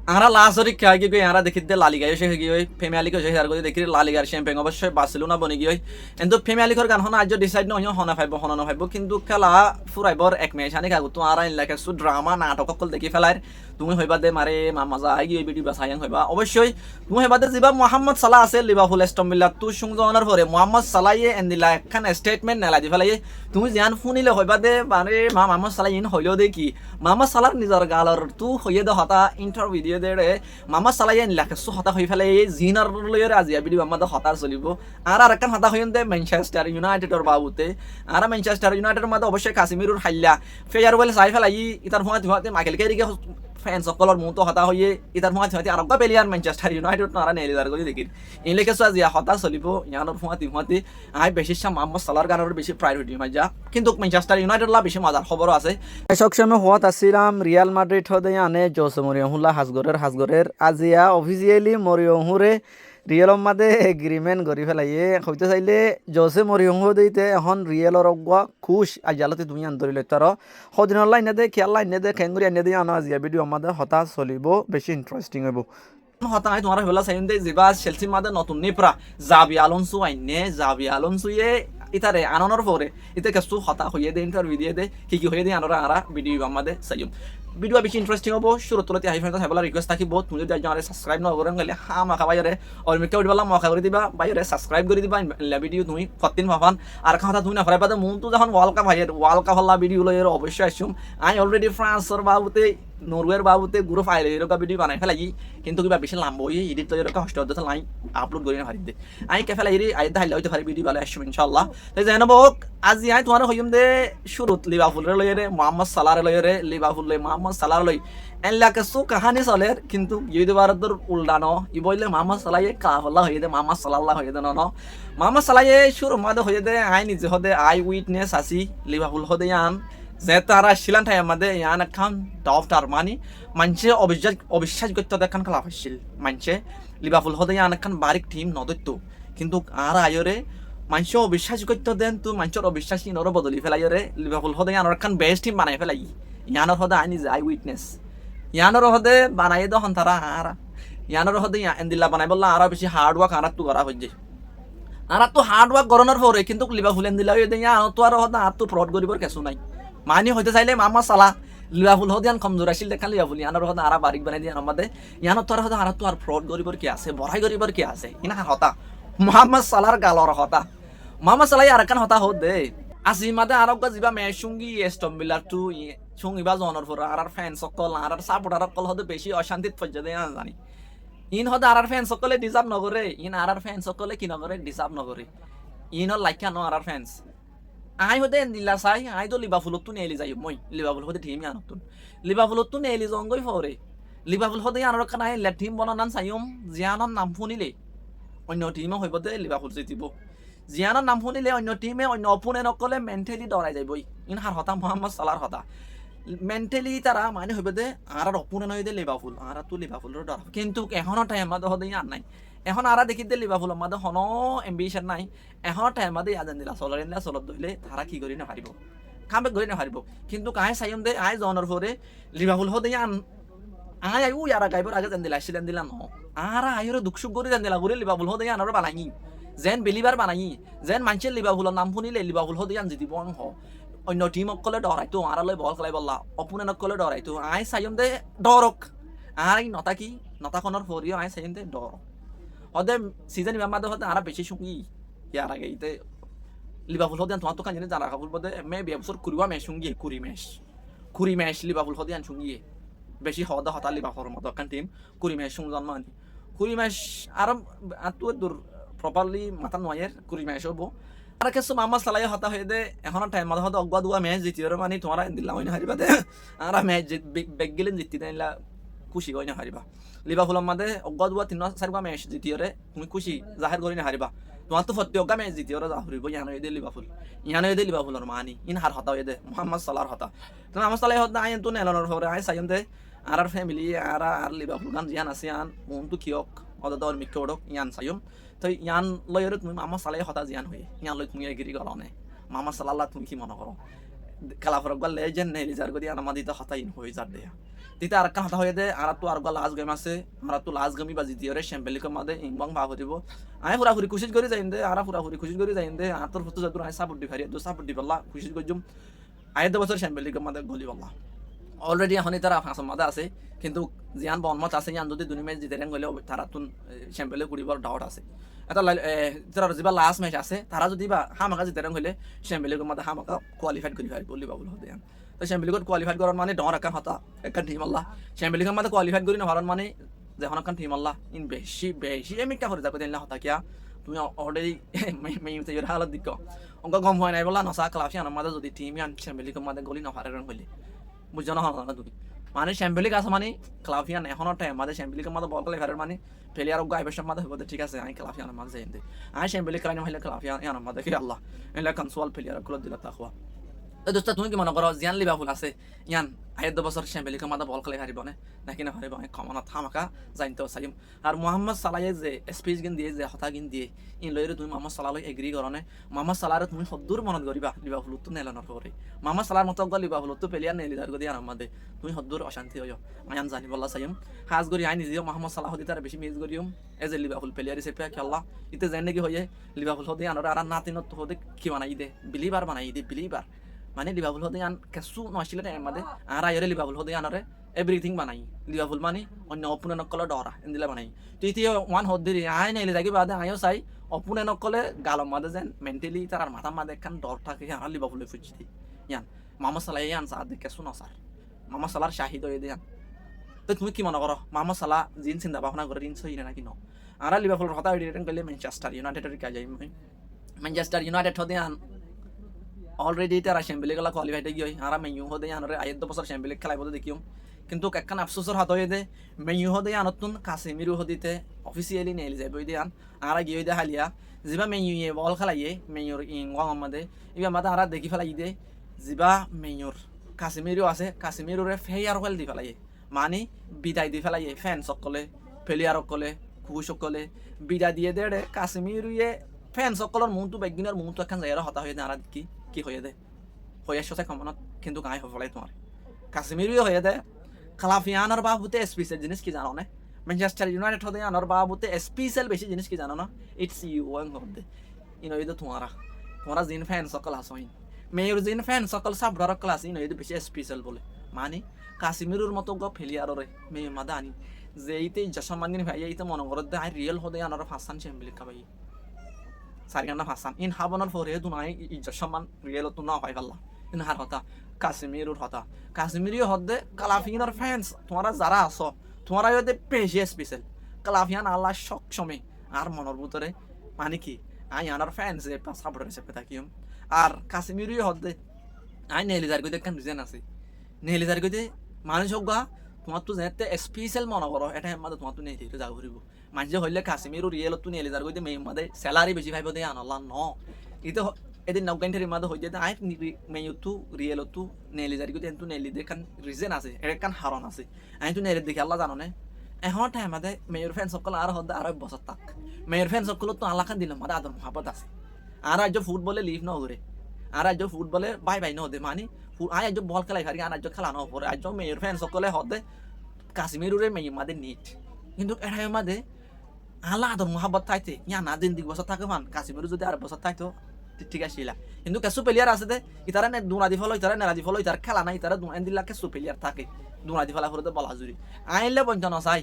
আরা last কে আগে গিয়ে আরা দেখি লালিগায় এসে গিয়ে ফেমিয়ালি কে শেয়ার করে দেখি লালিগার চ্যাম্পিয়ন অবশ্যই বার্সেলোনা বনে গিয়ে কিন্তু ফেমিয়ালি কর গান হন আজ ডিসাইড নয় হনা ফাইব হনা নফাইব কিন্তু খেলা ফুরাইবর এক ম্যাচ আনি কাগু তো আরা ইনলাকে সু ড্রামা নাটক কল দেখি ফেলার তুমি হইবা দে মারে মাজা আই গিয়ে ভিডিও বাসায়াং হইবা অবশ্যই তুমি হইবা দে জিবা মোহাম্মদ সালাহ আছে লিভারপুল এস্টন ভিলা তু সুংজনের পরে মোহাম্মদ সালাহে এন্দিলা একখান স্টেটমেন্ট নেলা দি ফেলাই তুমি জিয়ান শুনিলে হইবা দে মানে মোহাম্মদ সালাহ ইন হইলো দে কি মোহাম্মদ সালাহর নিজের গালর তু হইয়ে দে হতা ইন্টারভিউ দে মামা চালাই আনিলাকে সু হতা হৈ ফেলে এই জিনার লয়ের আজিয়া ভিডিও আমাদের হতার চলিব আর আরেকখান হতা হইন দে ম্যানচেস্টার ইউনাইটেডর বাবুতে আর ম্যানচেস্টার ইউনাইটেডের মধ্যে অবশ্যই কাশ্মীরের হাইলা ফেয়ারওয়েল চাই ফেলাই ইতার হুঁয়াতে মাইকেল কেরিকে ফ্যান সকলের মুহূর্ত হতা হইয়ে ইতার হুঁয়াতে আরো প্লেয়ার ম্যানচেস্টার ইউনাইটেড নারা নেলিদার করে দেখি ইনলেকে চো আজিয়া হতা চলিব ইয়ানোর হুঁয়াতে আই বেশি মোহাম্মদ সালাহর গানের বেশি প্রায়োরিটি মাজা কিন্তু ম্যানচেস্টার ইউনাইটেড লা বেশি মজার খবরও আছে সবসময় হওয়াত আসছিলাম রিয়াল মাদ্রিদ হদে আনে জোসে মরিয়হুল্লাহ হাজগরের আজিয়া অফিসিয়ালি মরিয়হুরে রিয়েলর মাঝে এগ্রিমেন্ট করি ফেলাইয়ে হইতে চাইলে জোসে মরিয়হু দিতে এখন রিয়েলর অগুয়া খুশ আজালতে তুমি আন্তরি লইতার সদিনৰ লাইনে দে খেয়াল লাইনে দে খেঙ্গুরি আনিয়ে দিয়ে আনো আজিয়া ভিডিও আমাদের হতাশ চলিব বেশি ইন্টারেস্টিং হইব হতা নাই তোমার হইলা চাইন দে যিবা চেলসির মাঝে নতুন নিপরা জাবি আলোনসো আইনে জাবি আলোনসোয়ে ইতারে আননের পরে ইতে কিছু হতা হইয়ে দে ইন্টারভিউ দিয়ে দে কি হইয়ে দে আনরা আরা ভিডিও আমাদের চাইম ভিডিও বেশি ইন্টারেস্টিং হবো শুরু তুলতে আহি ফেরত হেবলা রিকোয়েস্ট থাকিব তুমি যদি আজ সাবস্ক্রাইব না করেন গেলে হা মাখা বাইরে অলমিকে উঠবালা মাখা করে দিবা বাইরে সাবস্ক্রাইব করে দিবা ভিডিও তুমি কতদিন ভাবান আর কথা তুমি না করাই পাতে মন তো যখন ওয়ার্ল্ড কাপ হয় ওয়ার্ল্ড কাপ হল্লা ভিডিও লই অবশ্যই আসুম আই অলরেডি ফ্রান্সর বাবুতে নরওয়ের বাবুতে গ্রুপ আইলে এরকম ভিডিও বানাই ফেলাই কিন্তু কিবা বেশি লাম্ব হয়ে এডিট তো এরকম কষ্ট হতে লাই আপলোড করি না পারি দে আই কে ফেলাই আই দাইলে হইতে পারি ভিডিও ভালো আসুম ইনশাআল্লাহ তাই জানো বক আজি আই তোমার হইম দে শুরুত লিভারপুলের লইরে মোহাম্মদ সালাহর লইরে লিভারপুল লই মোহাম্মদ সালাহর লই এনলাকে সু কাহানি চলে কিন্তু ইউদি ভারতের উল্টানো ই বললে মোহাম্মদ সালাহে কাহল্লা হয়ে দে মোহাম্মদ সাল্লাহ হয়ে দে ন মোহাম্মদ সালাহে শুরু মাদে হয়ে দে আই নিজে হদে আই উইটনেস আসি লিভারপুল হদে আন যে তারা শিলান ঠাই আমাদের ইয়ান এখন ডফটার মানে মানুষে অবিশ্বাস করতে দেখান খেলা হয়েছিল মানুষে লিভারপুল হদে ইয়ান এখন বারিক টিম নদত্য কিন্তু আর আয়রে মানুষ অবিশ্বাস করতে দেন তো মানুষের অবিশ্বাস ইনরও বদলি ফেলাইরে লিভারপুল হদে ইয়ানোর এখন বেস্ট টিম বানাই ফেলাই ইয়ানোর হদে আই নিজে আই উইটনেস ইয়ানোর হদে বানাই দহন তারা আর ইয়ানোর হদে এন্দিল্লা বানাই বললা আরো বেশি হার্ড ওয়ার্ক আর তো করা হয়ে আর তো হার্ড ওয়ার্ক করানোর পরে কিন্তু লিভারপুল এন্দিল্লা ইয়ানো তো আর হদে আর তো ফ্রড করিবার কিছু নাই মানি হইতে চাইলে মোহাম্মদ সালাহ লিভারপুল হদিয়ান কমজোর আসিল দেখা লিভারপুল ইয়ানোর হদে আর বারিক বানাই দিয়ে আমাদের ইয়ানো তোর হদে আর তো আর ফ্রড করিবার কি আছে বড়াই করিবার কি আছে ইনা হতা মোহাম্মদ সালাহর গালর হতা মোহাম্মদ সালাহ আর কান হতা হদ দে আজি মাদে আর যিবা মেচ সঙ্গী এস্টন ভিলার টু সঙ্গীবা জনের পর আর ফ্যান সকল আর সাপোর্টার সকল হদে বেশি অশান্তিত পর্যায়ে জানি ইন হদে আর ফ্যান সকলে ডিজার্ভ নকরে ইন আর ফ্যান সকলে কি নকরে ডিজার্ভ নকরে ইনর লাইকা ন আর ফ্যান্স আই হতে দিলা চাই আই তো লিভারপুলত তো নেলি যাই মই লিভারপুল হতে টিম আনতুন লিভারপুলত তো নেলি জঙ্গই ফরে লিভারপুল হতে আনর কানা লে টিম বনানান চাইম জিয়ানৰ নাম শুনিলে অন্য টিমে হইব দে লিভারপুল জিতিব জিয়ানৰ নাম শুনিলে অন্য টিমে অন্য অপোনেন্ট নকলে মেন্টালি ডরাই যাবই in her Hota Mohammad সালাহর Hota mentally তারা মানে হইব দে আর অপোনেন্ট হই দে লিভারপুল আর তো লিভারপুলের ডর কিন্তু এখনো টাইম আমাদের হতে আর নাই এখন আর দেখি দে লিভারপুল আমাদের হনো এম্বিশন নাই এখন টাইম আমাদের আজান দিলা চলার ইনলা চলত দইলে তারা কি করি না পারিব কামবে করি না পারিব কিন্তু কাই চাইম দে আই জনের পরে লিভারপুল হতে আন আই আই ইয়ারা গাইবর আগে জান দিলা ছিলেন দিলা ন আর আইরে দুঃখ সুখ করে জান দিলা করে লিভারপুল হতে আনর বানাই যেন বেলিবার বানাই যেন মানুষের লিভারপুলের নাম শুনিলে লিভারপুল হতে আন জিতিব হ অন্য টিম অকলে ডরাইতো আরালৈ বল খেলাই বললা অপোনেন্ট অকলে ডরাইতো আই চাইম দে ডরক আর নতা কি নতাখনৰ ফরিও আই চাইম দে ডর হদে সিজন ইমামাদে হদে আর বেশি সঙ্গী ইয়ার আগে ইতে লিভারপুল হদে তোমার তো কান জানা কাবুল বদে মে বিবসর কুরিবা মে সঙ্গী কুরি ম্যাচ লিভারপুল হদে আন সঙ্গী বেশি হদা হতা লিভারপুলের মতো কান টিম কুরি ম্যাচ সঙ্গ মানি কুরি ম্যাচ আর তো দূর প্রপারলি মাথা নয়ের কুরি ম্যাচ হবো আর কিছু মোহাম্মদ সালাহ হতা হয়ে দে এখন টাইম মাথা হতে অগুয়া দুয়া ম্যাচ জিতিয়ে মানে তোমার দিল্লা হইনা হারিবা দে আর ম্যাচ বেগ গেলেন জিতি দিলা খুশি হইনা হারিবা লিভারপুলের মাঝে অগুয়া দুয়া 3-4 ম্যাচ জিতিয়ে তুমি খুশি জাহির করি না হারিবা তোমার তো প্রত্যেক ম্যাচ জিতিয়ে জাহরিব ইয়ানো দে লিভারপুলের মানি ইন হার হতা হয়ে দে মোহাম্মদ সালাহর হতা তো মোহাম্মদ সালাহ হতা আইন তো নেলনের পরে আই চাইম দে আর ফ্যামিলি আর লিভারপুল গান জিয়ান আছে আন মন তো কিয়ক অদর মিক্কে ওডক ইয়ান চাইম তো ইয়ান লয়রে তুমি মোহাম্মদ সালাহ হতা জিয়ান হয়ে ইয়ান লই তুমি এগিরি গলনে মোহাম্মদ সাল্লাহ তুমি কি মনে করো খেলাফরক গা লেজেন্ড নেই রিজার করি আর আমাদের হতা ইন হয়ে যার দেয়া তিতে আর একটা হাতা হয়ে দে আর তো আর লাস্ট গেম আছে আর তো লাস্ট গেমই বাজি দিয়ে রে চ্যাম্পিয়ন মাদে ইংবং ভাব দিব আমি পুরাপুরি খুশি করে যাইন দে আর পুরাপুরি খুশি করে যাইন দে আর তোর ফটো যদুর আই সাপোর্ট দি ভারি তো সাপোর্ট দি বল্লা খুশি করজুম আয় বছর চ্যাম্পিয়ন মাদে গলি বল্লা অলরেডি এখন তারা ফাঁসর মাদে আছে কিন্তু জিয়ান বনমত আছে ইয়ান যদি দুনি ম্যাচ জিতে গেলে তারা তুন চ্যাম্পিয়ন কুড়িবার ডাউট আছে এটা তারা যা লাস্ট ম্যাচ আছে তারা যদি বা হামাকা জিতে হলে চ্যাম্পিয়ন মাদে হামাকা কোয়ালিফাইড করি ভাই বলি বাবুল হতে তো চ্যাম্পিয়ন কোয়ালিফাইড করার মানে ডর একান হতা একান টিম আল্লাহ চ্যাম্পিয়ন মাদে কোয়ালিফাইড করি না হওয়ার মানে যখন একান টিম আল্লাহ ইন বেশি বেশি এমিকা হরে যাবে দিন হতা কিয়া তুমি অলরেডি মেইতে ইউর হালত দিক অঙ্ক গম হয় নাই বলা নসা ক্লাবি আনার মাদে যদি টিম ইয়ান চ্যাম্পিয়ন মাদে গলি না হারে হইলে বুঝছো না না তুমি মানে চ্যাম্পিয়ন আছে মানে ক্লাবিয়ান এখনো টাইম মাঝে চ্যাম্পিয়ন মাঝে বল খেলে মানে প্লেয়ার আইবেশন মাঝে হইব ঠিক আছে আমি ক্লাবিয়ান মাঝে যাই আমি চ্যাম্পিয়ন খেলা হইলে ক্লাবিয়ান মাঝে কি আল্লাহ এলা কনসোল প্লেয়ার গুলো দিলা তাকওয়া তো দোস্ত তুমি কি মনে করো জিয়ান লিভারপুল আছে ইয়ান আয়ের বছর চ্যাম্পিয়ন মাঝে বল খেলে হারিব নাকি না হারিব কমনত থামাকা জানতে চাইম আর মোহাম্মদ সালাহে যে স্পিচ গিন দিয়ে যে হতা গিন দিয়ে ইন লইরে তুমি মোহাম্মদ সালাহ এগ্রি করনে মোহাম্মদ সালাহরে তুমি সদ্দূর মনত করিবা লিভারপুল তো নেলানোর পরে মোহাম্মদ সালাহর মতো লিভারপুল তো প্লেয়ার নেলি তার গদি আর মাদে তুমি সদ্দূর অশান্তি হইও আয়ান জানি বল্লা চাইম হাজ করি আই নিজেও মোহাম্মদ সালাহ দি তার বেশি miss Karim as a Liverpool player হিসেবে খেলা ইতে জানে কি হয়ে লিভারপুল হতে আনার আর নাতিনত হতে কি বানাই দে বিলিভার বানাই দে বিলিভার মানে লিভারপুল হতে আন কেসু নছিল টাইম মাদে আর আইরে লিভারপুল হতে আনারে এভরিথিং বানাই লিভারপুল মানে অন্য অপুনে নকলে ডরা এন্দিলা বানাই তো ইতিয়ে ওয়ান হদ দিরি আই নাইলে যাকি বাদে আইও চাই অপুনে নকলে গালম মাদে যেন মেন্টালি তার মাথা মাদে একখান ডর থাকে আর লিভারপুলে ফুজি দি ইয়ান মোহাম্মদ সালাহ ইয়ান সাদ কেসু নসার মোহাম্মদ সালাহর শাহিদ হয়ে দেয়ান তো তুমি কি মনে করো মোহাম্মদ সালাহ জিন চিন্তা ভাবনা করে রিন সই নাকি ন আর লিভারপুলের হতা রিটার্ন করলে ম্যানচেস্টার ইউনাইটেডের কাজ যাই ম্যানচেস্টার ইউনাইটেড হতে আন অলরেডি তারা চ্যাম্পিয়ন গেলা কোয়ালিফাইড গিয়ে আর মেইউ হদে আনরে আয়ের বছর চ্যাম্পিয়ন খেলাইব দেখিম কিন্তু একখান আফসোসর হাত হয়ে দে মেইউ হদে আনতুন কাসেমিরু হদিতে অফিসিয়ালি নেল যাইব দে আন আর গিয়ে দে হালিয়া যিবা মেইউ বল খেলাইয়ে মেইউর ইংওয়াং আমাদে ইবা মাদা আর দেখি ফেলাই দে যিবা মেইউর কাসেমিরু আছে কাসেমিরুরে ফেয়ার ওয়েল দি ফেলাইয়ে মানে বিদায় দি ফেলাইয়ে ফ্যান সকলে প্লেয়ার সকলে খুব সকলে বিদায় দিয়ে দে কাসেমিরুয়ে ফ্যান সকলের মুহূর্ত বেগিনের মুহূর্ত একখান জায়গা হতা হয়ে দে আর কি হয়ে দে হয়ে আসছে কমনত কিন্তু গায়ে হফলাই তোমার কাশ্মীরও হয়ে দে খালাফিয়ানোর বাবুতে স্পেশাল জিনিস কি জানো না ম্যানচেস্টার ইউনাইটেড হতে আনোর বাবুতে স্পেশাল বেশি জিনিস কি জানো না ইটস ইউ ওয়াং হতে ইনো এই তো তোমারা জিন ফ্যান সকল আসইন মেয়র জিন ফ্যান সকল সাবডার ক্লাস ইনো এই বেশি স্পেশাল বলে মানে কাশ্মীরের মতো গ ফেলিয়ারে মেয়ে মাদানি যে এইতে জসমানিন ভাই এইতে মনে করত দে আই রিয়েল হতে আনোর ফাসান চ্যাম্পিয়ন কাবাই সারিয়ানা ফাসান ইন হাবনার ফরে দুনাই ইজ্জতমান রিয়েল তো না হয় আল্লাহ ইন হার হতা কাশ্মীরের হতা কাশ্মীরি হদে কালাফিয়ানের ফ্যান্স তোমরা যারা আছো তোমরা হদে পেশে স্পেশাল কালাফিয়ান আল্লাহ সবসময় আর মনের ভিতরে মানে কি আই আনার ফ্যান্স এ সাপোর্টার হিসেবে থাকিম আর কাশ্মীরি হদে আই নেলিজার গইতে কেন রিজন আছে নেলিজার গইতে মানুষ হোক তোমার তো যেতে স্পেশাল মনে করো এটা মাদে তোমার তো নেই যাও ঘুরিব মাঝে হইলে কাশ্মীরও রিয়েল তো নেলিজার গইতে মেয়ে মাদে স্যালারি বেশি ভাইব দে আনলা ন ইতো এদিন নৌকাইন্টের মাদে হয়ে যেতে আই মেয়ে তো রিয়েল তো নেলিজার গইতে তো নেলি দেখান রিজন আছে একান হারণ আছে আমি তো নেলি দেখি আল্লাহ জানো না এখন টাইম মাদে মেয়ের ফ্যান সকল আর হদে আর বছর তাক মেয়ের ফ্যান সকল তো আল্লাহ খান দিলাম মাদে আদর মহাবত আছে আর আজ ফুটবলে লিভ ন করে আর আজ ফুটবলে বাই বাই ন হদে মানে আজ বল খেলাই হারি আর আজ খেলা ন পরে আজ মেয়ের ফ্যান সকলে হদে কাশ্মীরের মেয়ে মাদে নিট কিন্তু এটাই মাদে আল্লাহ আদর মহাবত থাকতে ইয়া না দিন 2 বছর থাকে মান কাশ্মীর যদি আর বছর থাকতো ঠিক আছে কিন্তু কিছু প্লেয়ার আছে দে ইতারা নে দুনাদি ফলো ইতারা নেরাদি ফলো ইতার খেলা নাই ইতারা দুনাদিলা কিছু প্লেয়ার থাকে দুনাদি ফলা করে বলা জুরি আইলে বঞ্চন চাই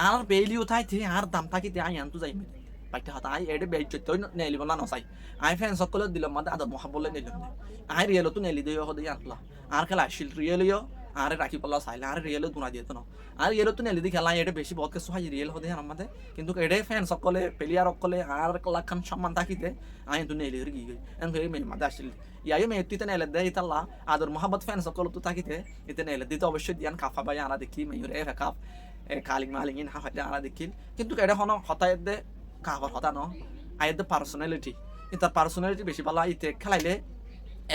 আর বেলিও থাইতে আর দাম থাকিতে আই আনতু যাইমে বাইতে হাতা আই এডে বেইচত নেলিব না নসাই আই ফ্যান সকলে দিলাম মাদে আদর মহাবলে নিলাম আই রিয়েল তো নেলি দেয় হদে আনলা আর খেলা আসিল রিয়েলিও আর রাখি পাল্লা চাইলে আর রিয়েল দুনা দিয়ে তো না আর রিয়েল তো নেলি দি খেলা এটা বেশি বহুত কিছু হয় রিয়েল হদে আমাদের কিন্তু এডে ফ্যান সকলে প্লেয়ার সকলে আর লাখান সম্মান থাকিতে আই তো নেলি গই গই এন ফেরি মে মাদা আসিল ইয়াই মে তুইতে নেলে দে ইতাল্লা আদর মোহাম্মদ ফ্যান সকলে তো থাকিতে ইতে নেলে দিতে অবশ্যই দিয়ান কাফা বাই আনা দেখি মেয়র এ কাপ এ কালিং মালিং হা হাতে আনা দেখিল কিন্তু এটা হন হতায় দে কাফার হতা ন আই দে পার্সোনালিটি ইতার পার্সোনালিটি বেশি ভালো ইতে খেলাইলে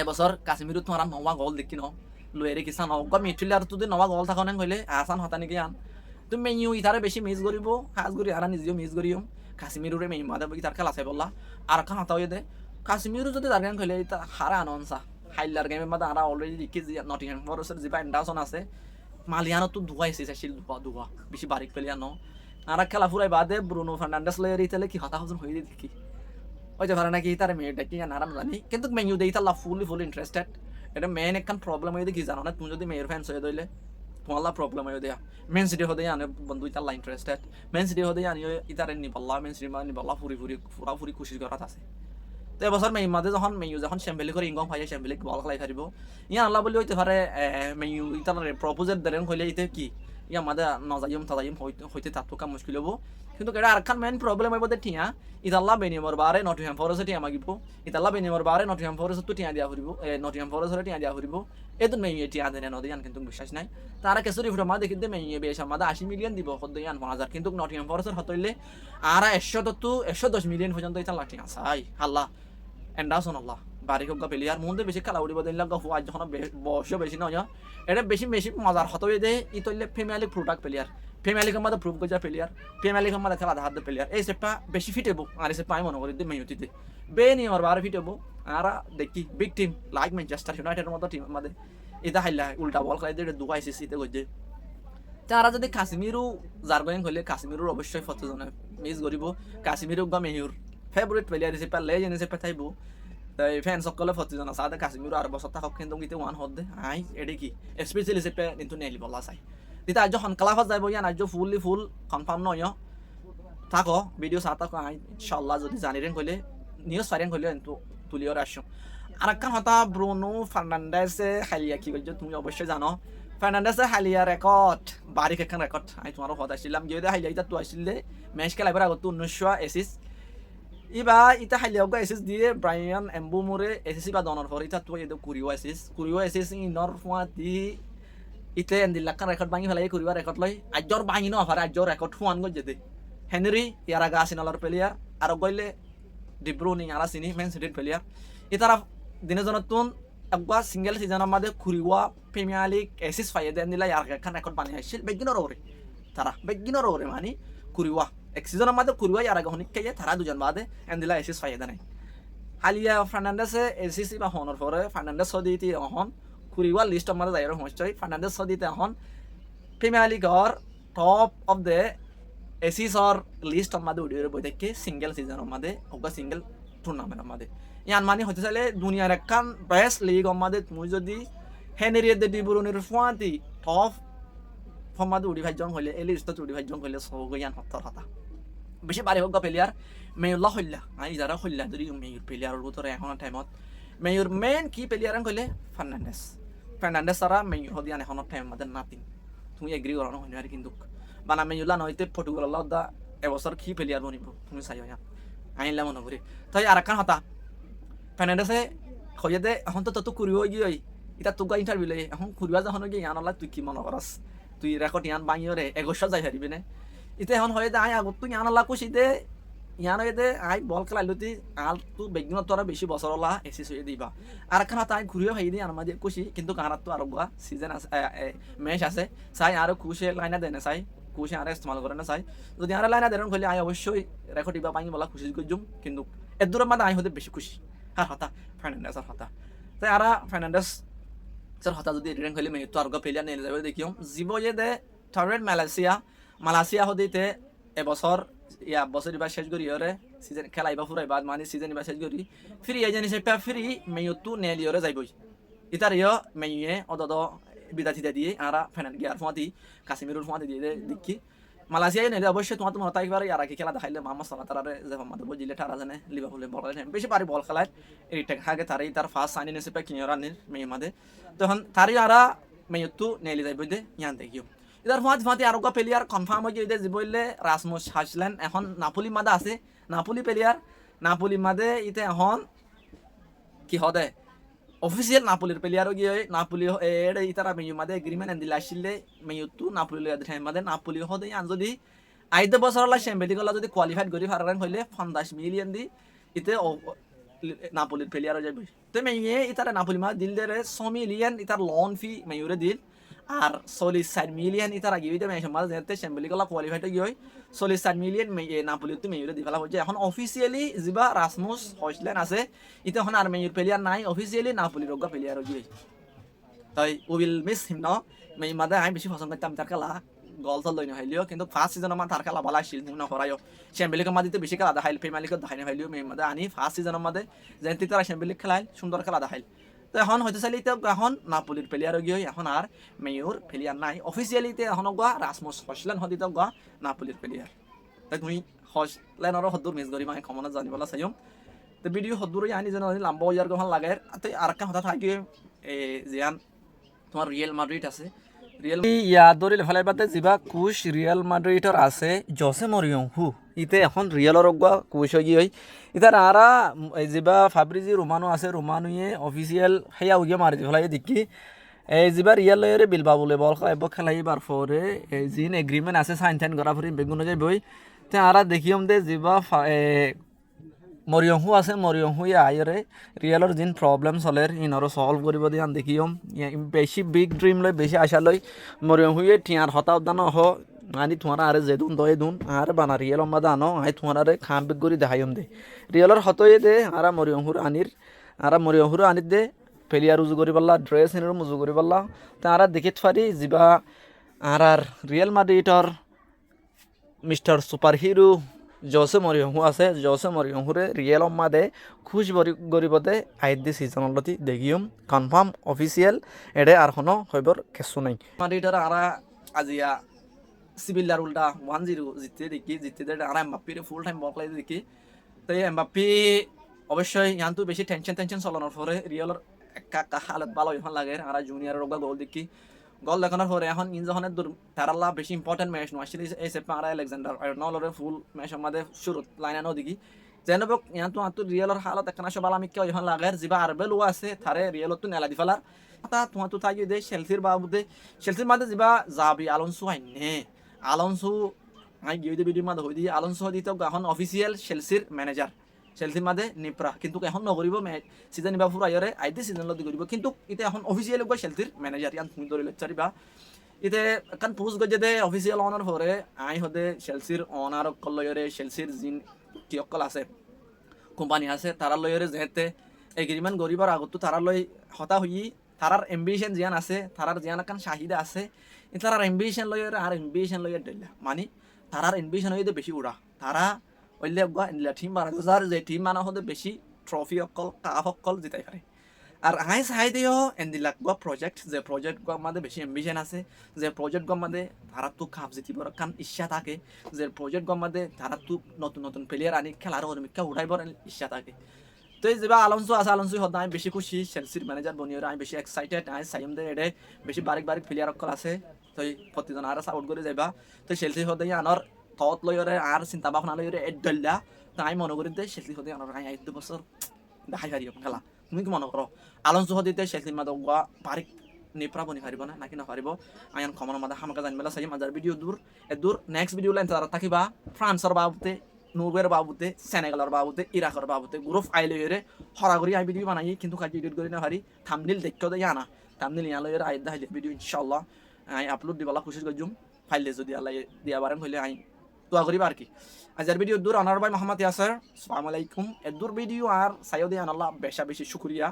এবছর কাশ্মীর তোমার নওয়া গোল দেখি ন লুয়েরে কিসান অজ্ঞ মিঠুলিয়ার তুই নবা গল থাকা নেই কইলে আসান হতা নাকি আন তুমি মেইউ ইতারে বেশি মিস করিব হাজ করি আর নিজেও মিস করিও কাশ্মীরের মেইউ মাদে ইতার খেলা চাই বললা আর খান হতা হয়ে দে কাশ্মীর যদি দাঁড়িয়ে কইলে ইতা হারা আনন্সা হাইলার গেমের মাদে আর অলরেডি লিখি যে নটিংহ্যাম ফরেস্টের যে এন্ডারসন আছে মালিয়ানো তো দুয়া এসেছে আসিল দুয়া বেশি বারিক প্লেয়ার ন আর খেলা ফুরাই বাদে ব্রুনো ফার্নান্ডেস লয়ের ইতালে কি হতা হজন হয়ে দেখি ওই যে ভালো নাকি তার মেয়ে ডাকি নারাম জানি কিন্তু মেনু দেই তাল্লা ফুল ইন্টারেস্টেড এটা মেন একখান প্রবলেম হয়ে দেখি জানো না তুমি যদি মেয়ের ফ্যান্স হয়ে দইলে তোমার প্রবলেম হয়ে দেয়া মেন সিটি হতে আনে বন্ধু ইতাল্লা ইন্টারেস্টেড মেন সিটি হতে আনি ইতারে নিবাল্লা মেন সিটি মানে নিবাল্লা ফুরি খুশি করাত আছে তো এবছর মেই মাঝে যখন মেয়ু যখন শ্যাম্পেলি করে ইনকাম পাই শ্যাম্পেলি বল খেলাই পারিব ইয়া আল্লাহ বলি হইতে পারে মেয়ু ইতার প্রপোজাল দেন হইলে ইতে কি ইয়া মাদে নজাইম তাজাইম হইতে তাতো কাম মুশকিল হবো কিন্তু এটা আরেকখান মেন প্রবলেম হইব দে টিয়া ইতাল্লাহ বেনিমর বারে নটিহাম ফরেস্ট টিয়া মাগিব ইতাল্লাহ বেনিমর বারে নটিহাম ফরেস্ট তো টিয়া দিয়া ফুরিব নটিহাম ফরেস্ট টিয়া দিয়া ফুরিব এদুন মেয়ু টিয়া দেনে নদিয়ান কিন্তু বিশ্বাস নাই তারা কেসরি ফুটা মা দেখিতে মেয়ু বেশ আমাদের 80 মিলিয়ন দিব হদ্দান 5000 কিন্তু নটিহাম ফরেস্ট হতইলে আর 110 মিলিয়ন পর্যন্ত ইতাল্লাহ টিয়া চাই আল্লাহ এন্ডাসন আল্লাহ বাড়ি হোক প্লেয়ার মধ্যে বেশি খেলা উড়িব দিন লাগা আজ যখন বয়সও বেশি নয় এটা বেশি মজার হতই দে ইতলে ফেমিলি প্রোডাক্ট প্লেয়ার ফেমিলি মধ্যে প্রুভ করে প্লেয়ার ফেমিলি মধ্যে খেলা হাত প্লেয়ার এই সেপা বেশি ফিটেবো আর এই সেপা আমি মনে করি মেয়ুতিতে বেনি আমার বারে ফিটেবো আর দেখি বিগ টিম লাইক ম্যানচেস্টার ইউনাইটেডের মতো টিম আমাদের এটা হাইলা উল্টা বল খেলাই দিয়ে দুবাই সিসিতে গজে তারা যদি কাশ্মীরও জার্গোয়িং হলে কাশ্মীরের অবশ্যই ফতজনে মিস করিব কাশ্মীরক বা মেয়ুর ফেভারিট প্লেয়ার হিসেবে লেজেন্ড হিসেবে থাইব তাই ফ্যান সকলে ফতজন আছে আদে কাশ্মীর আর বছর থাকক কিন্তু গীতে ওয়ান হদ দে আই এডি কি স্পেশাল হিসেবে কিন্তু নেলি বলা চাই দিতা আজ যখন ক্লাফত যাইব ইয়ান আজ ফুল কনফার্ম নয় থাকো ভিডিও চা থাকো আই ইনশাআল্লাহ যদি জানিরেন কইলে নিউজ ফারিয়ান কইলে কিন্তু তুলিওর আসো আর একখান হতা ব্রুনো ফার্নান্ডেসে হালিয়া কি কইছো তুমি অবশ্যই জানো ফার্নান্ডেসে হালিয়া রেকর্ড বারিক একখান রেকর্ড আমি তোমার কথা আসছিলাম গিয়ে হালিয়া ইতা তো আসলে ম্যাচ খেলাইবার আগত 1900 এসিস ইবা ইতা হাইলিয়াগা এসএস দিয়ে ব্রায়ান এমবুমুরে এসএসসি বা দনর ফর ইতা তো এদো কুরিও এসএস ইনর ফুয়াতি ইতে এন্দিলাকান রেকর্ড ভাঙি ফেলাই কুরিবা রেকর্ড লই আজর ভাঙি ন আফার আজর রেকর্ড ফুয়ান গো যেতে হেনরি ইয়ারা গাসিনালর প্লেয়ার আর গইলে ডিব্রুনি আরা সিনি মেন সিটি প্লেয়ার ইতারা দিনে জনতুন একবার সিঙ্গেল সিজনের মধ্যে কুরিওয়া প্রিমিয়ার লিগ এসএস ফাইদে এন্দিলা ইয়ার খান রেকর্ড বানিয়ে আসছিল বেগিনর ওরে তারা বেগিনর ওরে মানে কুরিওয়া এক সিজনের মধ্যে কুরিওয়া ইয়ার আগে হনিক কে তারা দুজন বাদে এন্দিলা এসএস ফাইদে নাই হালিয়া ফার্নান্ডেসে এসএসসি বা হনর পরে ফার্নান্ডেস সদিতি এখন কুরিওয়া লিস্টের মধ্যে যাইর হচ্ছে ফার্নান্ডেস সদিতে এখন প্রিমিয়ার লিগর টপ অফ দ্য এসিসর লিস্টের মধ্যে উড়িয়ে বই দেখে সিঙ্গেল সিজনের মধ্যে ওগা সিঙ্গেল টুর্নামেন্টের মধ্যে ইয়ান মানে হতে চাইলে দুনিয়ার একখান বেস্ট লিগের মধ্যে তুমি যদি হেনরিয়ে দে ডিব্রুনির ফুয়াতি টপ ফর্মাদে উড়ি ভাইজন হইলে এই লিস্টত উড়ি ভাইজন হইলে সব ইয়ান হত্তর হতা বেশি বাড়ি হোক প্লেয়ার মেয়ুল্লাহ হইলা আই যারা হইলা যদি মেয়ুর প্লেয়ারের ভিতরে এখন টাইমত মেয়ুর মেইন কি প্লেয়ার কইলে ফার্নান্ডেস তারা মেয়ুর হদিয়ান এখন টাইম মধ্যে নাতিন তুমি এগ্রি করানো হইনি আর কিন্তু বানা মেয়ুল্লাহ নইতে পর্তুগাল দা এবছর কি প্লেয়ার বনিব তুমি চাই হইয়া আইনলা মনে করি তাই আর একখান হতা ফার্নান্ডেসে হইয়া দে এখন তো কুরিও গিয়ে এটা তোকা ইন্টারভিউ লই এখন কুরিয়া যখন গিয়ে ইয়ানলা তুই কি মনে করস তুই রেকর্ড ইয়ান বাঙিয়রে এগোশা যাই হারিবি না ইতে এখন হয়ে দে আই আগত তুই ইয়ানলা কুশি দে ইয়ান হয়ে দে আই বল খেলাইলতি আল তু বেগিন তোরা বেশি বছরলা এসিস হয়ে দিবা আর একখান তাই ঘুরিও হাই দিয়ে আমাদের কুশি কিন্তু কারাত তো আর গোয়া সিজন আছে ম্যাচ আছে চাই আর খুশি লাইনা দেয় না চাই খুশি আর ইস্তেমাল করে না চাই যদি আর লাইনা দেন হলে আই অবশ্যই রেকর্ড দিবা পাই বলা খুশি করে জুম কিন্তু এর দূরের মধ্যে আই হতে বেশি খুশি আর হতা ফার্নান্ডেসের হতা তাই আর ফার্নান্ডেস স্যার হতা যদি রেন হলে মেয়ে তো আর গো প্লেয়ার নিয়ে যাবে দেখিও জীবয়ে দে থার্ড মালয়েশিয়া হদিতে এবছর ইয়া বছর এবার শেষ করি ওরে সিজন খেলাইবা ফুরাইবা মানে সিজন এবার শেষ করি ফ্রি এজেন্ট হিসেবে ফ্রি মেয়ুতু নেলিওরে যাইবই ইতার ইয় মেয়ে অদদ বিদাতিতে দিয়ে আর ফাইনাল গিয়ার ফুয়াতি কাশ্মীরের ফুয়াতি দিয়ে দেখি মালয়েশিয়া নেলে অবশ্যই তোমার মনে তাইবার আর কি খেলা দেখাইলে মামা সালা তারারে যে মামাদের বুঝিলে তারা জানে লিভারপুলে বল বেশি পারি বল খেলায় এইটা আগে তারাই তার ফার্স্ট সাইন হিসেবে কিনে রানির মেয়ে মাদে তখন তারই আর মেয়ুতু নেলি যাইব দে ইয়ান দেখিও ইদার ফুয়াতি আর প্লেয়ার কনফার্ম হয়ে যে বললে রাসমুস হাসলেন এখন নাপুলি মাদে আছে নাপুলি প্লেয়ার নাপুলি মাদে ইতে এখন কি হদে অফিসিয়াল নাপুলির প্লেয়ারও গিয়ে নাপুলি ইতারা মেয়ু মাদে এগ্রিমেন্ট এন্দিলে আসলে মেয়ুতু নাপুলি মাদে নাপুলি হদে আন যদি আইতে বছর চ্যাম্পিয়ন গলা যদি কোয়ালিফাইড করি ফারান হইলে 50 মিলিয়ন দি ইতে নাপুলির প্লেয়ার হয়ে যাবে তো মেয়ে ইতারা নাপুলি মা দিল দে 100 মিলিয়ন ইতার লোন ফি মেয়ুরে দিল আর 40 মিলিয়ন ইতার আগে হইতে মেয়ে সমাজ যেতে চ্যাম্পিয়ন গলা কোয়ালিফাইড গিয়ে 40 মিলিয়ন নাপুলি তো মেয়ুরে দি ফেলা হচ্ছে এখন অফিসিয়ালি যিবা রাসমুস হইসলেন আছে ইতে এখন আর মেয়ুর প্লেয়ার নাই অফিসিয়ালি নাপুলির রোগা প্লেয়ার হয়ে তাই উইল মিস হিম ন মেই মাদে আমি বেশি পছন্দ করতাম তার খেলা গল তল লই হাইলিও কিন্তু ফার্স্ট সিজন আমার তার খেলা ভালো আসছিল না হরাইও চ্যাম্পিয়ন মাদিতে বেশি খেলা দেখাইল ফেমালিকে দেখাই না হাইলিও মেই মাদে আনি ফার্স্ট সিজনের মাদে যেন তারা চ্যাম্পিয়ন খেলাইল সুন্দর খেলা দেখাইল তো এখন হয়তো চাইলে এখন নাপোলির প্লেয়ার গিয়ে এখন আর মেয়র প্লেয়ার নাই অফিসিয়ালিতে এখন গোয়া রাসমস হসলেন হদিত গোয়া নাপোলির প্লেয়ার তাই তুমি হসলেন আর হদ্দুর মিস করি মানে কমনে জানিবলা চাইম তো ভিডিও হদ্দুর আনি যেন লাম্বা ইয়ার গহন লাগে আর একটা কথা থাকে জিয়ান তোমার রিয়েল মাদ্রিদ আছে রিয়েল ইয়া দরিল ফেলাইবাতে যিবা কুশ রিয়েল মাদ্রিদর আছে জসে মরিয়ম হু ইতে এখন রিয়েলর গা কুশ হই হই ইতার আরা যিবা ফাব্রিজি রোমানো আছে রোমানুয়ে অফিসিয়াল হেয়া উগে মারি ফেলাই দেখি যিবা রিয়েল লয়রে বিলবা বলে বল খাইব খেলাইবার পরে জিন এগ্রিমেন্ট আছে সাইন টাইন করা পরে বেগুন যাই বই তে আরা দেখিম দে যিবা মরিয়মহু আছে মরিয়মহু আইরে রিয়েলর যিন প্রবলেম চলে ইনর সলভ কৰিব দিয়ে দেখিম বেশি বিগ ড্রিম লই বেশি আশা লই মরিয়মহুয়ে ঠিয়ার হতা উদ্যান হ আনি তোমার আরে যেদুন দয়ে দুন আর বানা রিয়েল অম্মা দানো আই তোমার আরে খাম বিগ করি দেখাইম দে রিয়েলর হতয়ে দে আরা মরিয়মহুর আনির দে প্লেয়ার উজু করি পাল্লা ড্রেস এনের উজু করি পাল্লা তা আরা দেখিত পারি যিবা আর রিয়েল মাদ্রিদর মিস্টার সুপার হিরো জসে মরিয়মহু আছে জসে মরিয়মহুরে রিয়েল অম্মাদে খুশ গরিবতে আইদি সিজনলতি দেখিম কনফার্ম অফিসিয়াল এডে আর কোনো হইবর কিছু নাই মাদ্রিদর আরা আজিয়া সিভিলার উল্টা 1-0 জিততে আর এমবাপ্পির ফুল টাইম বল প্লে দেখি তো এমবাপ্পি অবশ্যই ইয়ান্তু বেশি টেনশন চলানোর পরে রিয়েলর একা হালত ভালো এখন লাগে আর জুনিয়র রোগা গোল দেখি গোল দেখানোর পরে এখন ইনজনের তারাল্লা বেশি ইম্পর্টেন্ট ম্যাচ নয় এই সেপে আর আলেকজান্ডার আর্নল্ডের ফুল ম্যাচ আমাদের শুরু লাইনানো দেখি যেন ইয়ান্তু আন্তু রিয়েলর হালত একটা নাশো বালা মিক্কা এখন লাগে যিবা আরবেল আছে তারে রিয়েলতো নেলা দি ফেলার তা তোমার তো থাকি দে চেলসির বাবুদে চেলসির মাঝে যিবা যাবি আলোনসো আইনে আলোনসো আই গিয়ে ভিডিওর মাঝে হই দি আলোনসো দিতে এখন অফিসিয়াল চেলসির ম্যানেজার চেলসির মাঝে নিপ্রা কিন্তু এখন নকরিব সিজন নিবা ফুরা আইরে আইতে সিজন লদি করিব কিন্তু ইতে এখন অফিসিয়াল গো চেলসির ম্যানেজার ইয়ান তুমি ধরে লেকচারিবা ইতে কান পুরুষ গজে দে অফিসিয়াল অনার হরে আই হদে চেলসির অনার অকল লয়রে চেলসির জিন কি অকল আছে কোম্পানি আছে তারা লয়রে যেতে এগ্রিমেন্ট গরিবার আগত তারা লই হতা হই তারার এম্বিশন জিয়ান আছে তারার জিয়ান কান চাহিদা আছে তারার এম্বিশন লয়রে আর এম্বিশন লয়রে দিলা মানে তারার এম্বিশন হইতে বেশি উড়া তারা ওইলে টিম বানাতে যার যে টিম বানা হতে বেশি ট্রফি অকল কাপ অকল জিতাই পারে আর আই চাই দিও এন্দিলাক গো প্রজেক্ট যে প্রজেক্ট গো আমাদের বেশি এম্বিশন আছে যে প্রজেক্ট গো আমাদের তারা তো কাপ জিতিবার কান ইচ্ছা থাকে যে প্রজেক্ট গো আমাদের তারা তো নতুন প্লেয়ার আনি খেলার অনিমিকা উঠাইবার ইচ্ছা থাকে তো এই যেবা আলোনসো আছে আলোনসো হদ আমি বেশি খুশি চেলসির ম্যানেজার বনিয়র আমি বেশি এক্সাইটেড আই সাইম দে এডে বেশি বারিক প্লেয়ার অকল আছে তো প্রতিজন আর সাপোর্ট করে যাইবা তো চেলসি হদ আনর তত লয়রে আর চিন্তা ভাবনা লয়রে এডল্লা তাই মনে করি দে চেলসি হতে আনর আই 8 বছর দেখাই পারি খেলা তুমি কি মনে করো আলোনসো হদিতে চেলসির মাদক গা বারিক নিপ্রা বনি পারিব না নাকি না পারিব আয়ান কমন মাদা হামকা জানবেলা চাই মাজার ভিডিও দূর নেক্সট ভিডিও লাইন তারা থাকিবা ফ্রান্সর বাবুতে নরওয়ের বাবুতে সেনেগালের বাবুতে ইরাকের বাবুতে গ্রুপ আইলয়রে হরাগরি আই ভিডিও বানাই কিন্তু কাজ এডিট করি না পারি থাম্বনেল দেখতে দেই আনা থাম্বনেল ইয়ালয়রে আই দেখাই ভিডিও ইনশাআল্লাহ আই আপলোড দিবালা কোশিশ করজুম ফাইলে যদি আল্লাহ দিয়া বারেন হইলে আই দোয়া করিবা আর কি আজকের ভিডিও দূর আনার ভাই মোহাম্মদ ইয়াসার আসসালামু আলাইকুম এদুর ভিডিও আর সাইয়দি আনাল্লাহ বেশি শুকরিয়া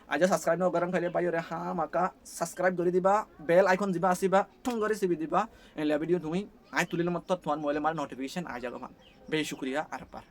আজ সাবস্ক্রাইব ন গরম খাইলে পাইরে হা মাকা সাবস্ক্রাইব করে দিবা বেল আইকন দিবা আসিবা ঠং করে সিবি দিবা এলা ভিডিও তুমি আই তুলিলে মাত্র তোমার মোবাইলে মার নোটিফিকেশন আই যাবে মান বেশি শুকরিয়া আর পার